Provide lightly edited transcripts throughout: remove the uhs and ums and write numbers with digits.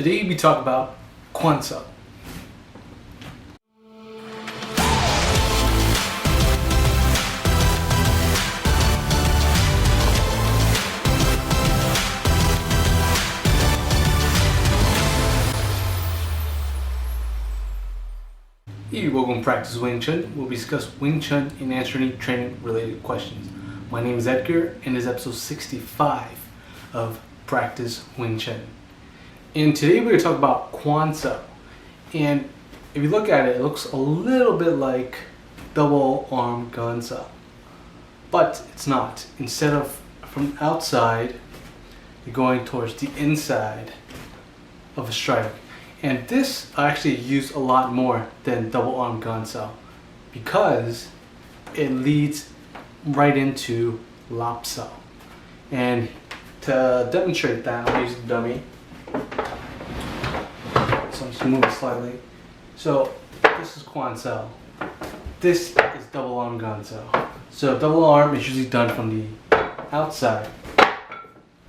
Today we talk about Kwan Sau. Hey, welcome to Practice Wing Chun. We'll discuss Wing Chun and answer any training related questions. My name is Edgar and this is episode 65 of Practice Wing Chun. And today we're going to talk about Kwan Sau. And if you look at it, it looks a little bit like double arm Kwan Sau. But it's not. Instead of from outside, you're going towards the inside of a strike. And this I actually use a lot more than double arm Kwan Sau because it leads right into Lap Sau. And to demonstrate that, I'll use the dummy. So I'm just move it slightly. So this is Kwan Sau. This is double arm Kwan Sau. So double arm is usually done from the outside.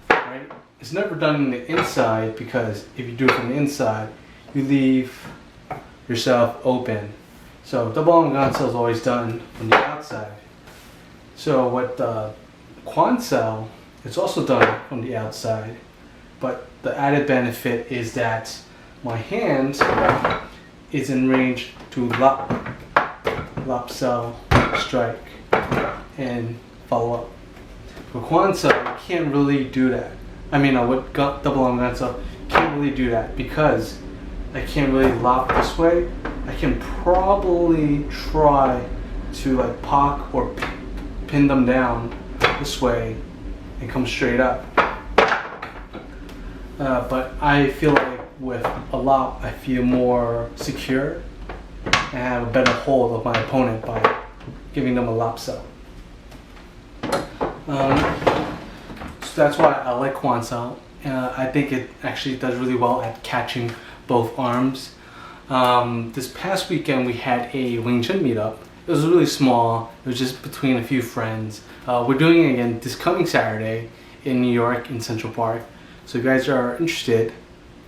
Right? It's never done on the inside because if you do it from the inside, you leave yourself open. So double arm Kwan Sau is always done from the outside. So what Kwan Sau, it's also done from the outside, but the added benefit is that my hand is in range to Lap Sau, strike, and follow up. For Kwan Sau, I can't really do that. I mean, with double arm Kwan Sau, can't really do that because I can't really lop this way. I can probably try to like pock or pin them down this way and come straight up. But I feel like with a lop, I feel more secure and have a better hold of my opponent by giving them a Lap Sau. So that's why I like Kwan Sau. I think it actually does really well at catching both arms. This past weekend we had a Wing Chun meetup. It was really small. It was just between a few friends. We're doing it again this coming Saturday in New York in Central Park. So if you guys are interested,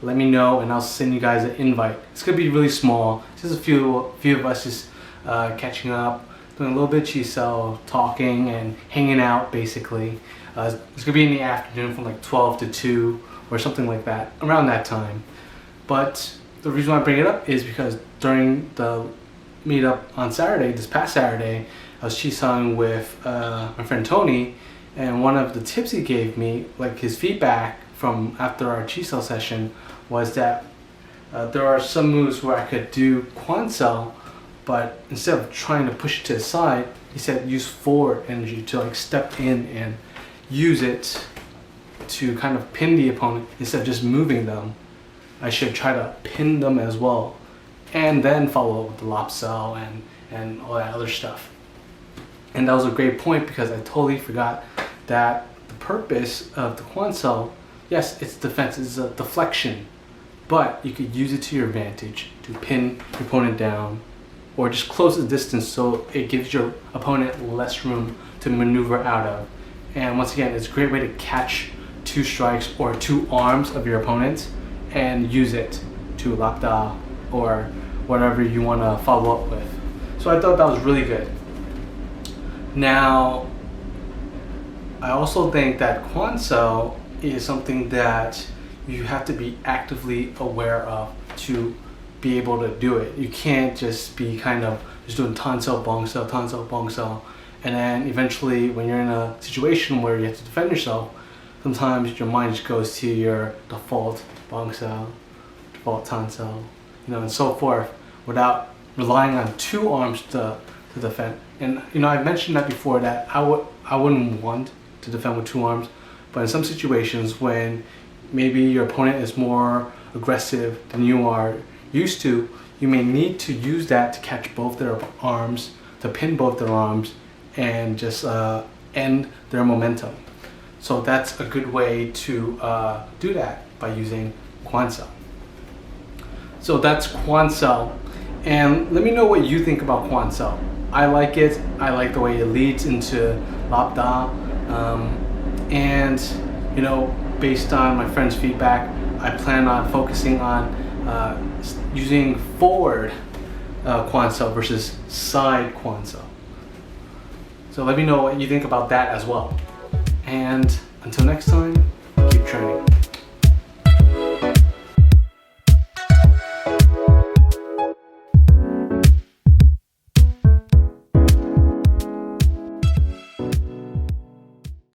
let me know and I'll send you guys an invite. It's gonna be really small. Just a few of us just catching up, doing a little bit of Chi Sau, talking and hanging out basically. It's gonna be in the afternoon from like 12 to 2 or something like that, around that time. But the reason why I bring it up is because during the meetup on Saturday, this past Saturday, I was Chi Sauing with my friend Tony, and one of the tips he gave me, like his feedback from after our Chi Sau session, was that there are some moves where I could do Kwan Sau, but instead of trying to push it to the side, he said use forward energy to like step in and use it to kind of pin the opponent instead of just moving them. I should try to pin them as well, and then follow up with the Lap Sau and all that other stuff. And that was a great point because I totally forgot that the purpose of the Kwan Sau, yes, it's defense, it's a deflection, but you could use it to your advantage to pin your opponent down or just close the distance so it gives your opponent less room to maneuver out of. And once again, it's a great way to catch two strikes or two arms of your opponent and use it to Lap Da or whatever you want to follow up with. So I thought that was really good. Now, I also think that Kwan Sau is something that you have to be actively aware of to be able to do it. You can't just be kind of just doing Tan Sau, Bong Sau, Tan Sau, Bong Sau, and then eventually when you're in a situation where you have to defend yourself, sometimes your mind just goes to your default Bong Sau, default Tan Sau, and so forth, without relying on two arms to defend. And I've mentioned that before, that I wouldn't want to defend with two arms, but in some situations when maybe your opponent is more aggressive than you are used to, you may need to use that to catch both their arms, to pin both their arms, and just end their momentum. So that's a good way to do that by using Kwan Sau. So that's Kwan Sau. And let me know what you think about Kwan Sau. I like it. I like the way it leads into Lap Da. And based on my friend's feedback, I plan on focusing on using forward Kwan Sau versus side Kwan Sau. So let me know what you think about that as well. And until next time, keep training.